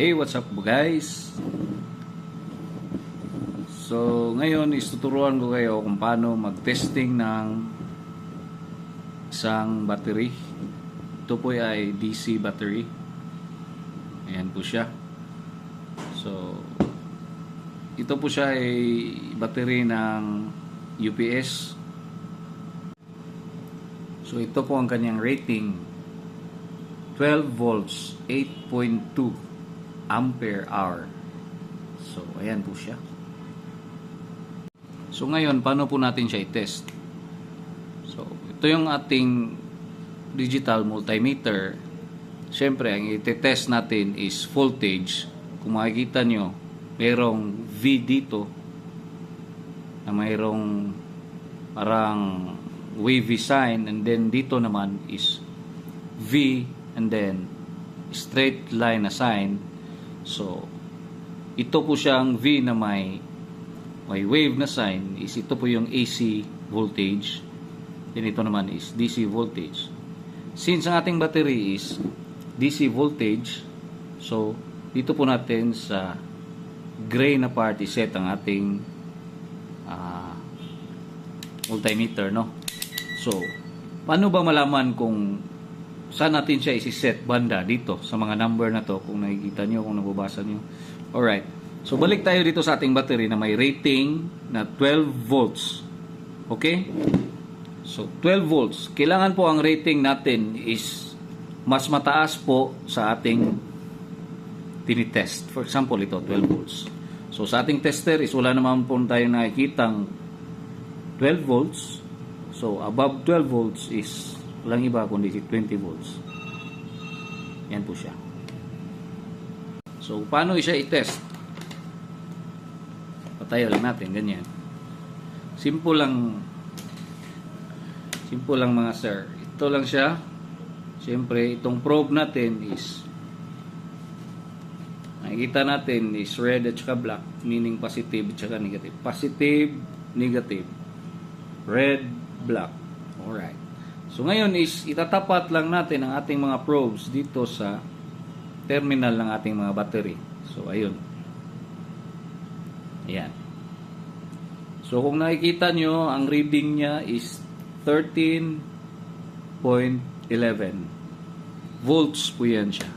Hey, what's up guys? So, ngayon is tuturuan ko kayo kung paano mag-testing ng isang battery. Ito po ay DC battery. Ayan po siya. So, ito po siya ay battery ng UPS. So, ito po ang kanyang rating. 12 volts, 8.2 ampere hour. So, ayan po siya. So, ngayon, paano po natin siya i-test? So, ito yung ating digital multimeter. Siyempre, ang i-test natin is voltage. Kung makikita nyo, mayroong V dito na mayroong parang wavy sign, and then dito naman is V and then straight line na sign. So, ito po siyang V na may wave na sign, is ito po yung AC voltage, then ito naman is DC voltage. Since ang ating battery is DC voltage, so dito po natin sa gray na part iset ang ating multimeter, no? So, paano ba malaman kung saan natin siya isi-set banda dito sa mga number na to, kung nakikita nyo, kung nababasa nyo? Alright. So, balik tayo dito sa ating battery na may rating na 12 volts. Okay? So, 12 volts. Kailangan po ang rating natin is mas mataas po sa ating tinitest. For example, ito, 12 volts. So, sa ating tester is wala naman po tayong nakikitang 12 volts. So, above 12 volts is walang iba kundi 20 volts. Yan po siya. So, paano siya i-test? Patayo lang natin, ganyan. Simple lang mga sir. Ito lang siya. Siyempre, itong probe natin is nakikita natin is red at saka black, meaning positive at saka negative. Positive, negative. Red, black. Alright. So, ngayon is itatapat lang natin ang ating mga probes dito sa terminal ng ating mga battery. So, ayun. Ayan. So, kung nakikita nyo, ang reading niya is 13.11 volts po yan siya.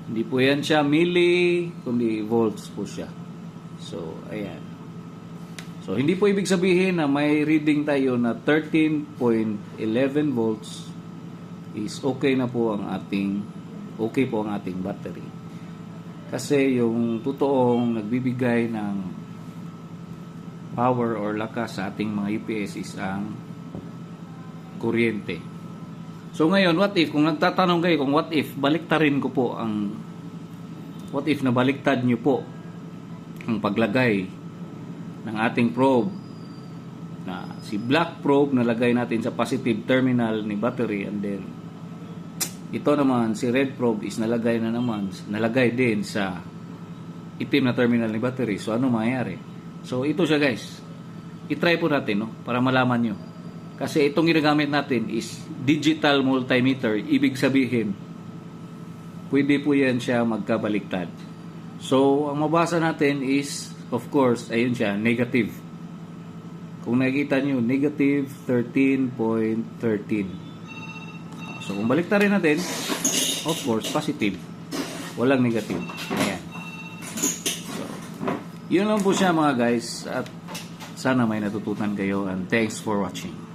Hindi po yan siya milli, kundi volts po siya. So, ayan. So, hindi po ibig sabihin na may reading tayo na 13.11 volts is okay na po ang ating battery. Kasi yung totoong nagbibigay ng power or lakas sa ating mga UPS is ang kuryente. So ngayon, what if, kung nagtatanong kayo kung what if nabaliktad nyo po ang paglagay ng ating probe, na si black probe nalagay natin sa positive terminal ni battery, and then ito naman si red probe is nalagay din sa itim na terminal ni battery. So ano mangyayari? So ito siya guys, i-try po natin, no, para malaman nyo. Kasi itong ginagamit natin is digital multimeter. Ibig sabihin, pwede po yan siya magkabaliktad. So ang mabasa natin is, of course, ayun siya, negative. Kung nakikita nyo, negative 13.13. So, kung baliktarin natin, of course, positive. Walang negative. Ayan. So, yun lang po siya mga guys. At sana may natutunan kayo. And thanks for watching.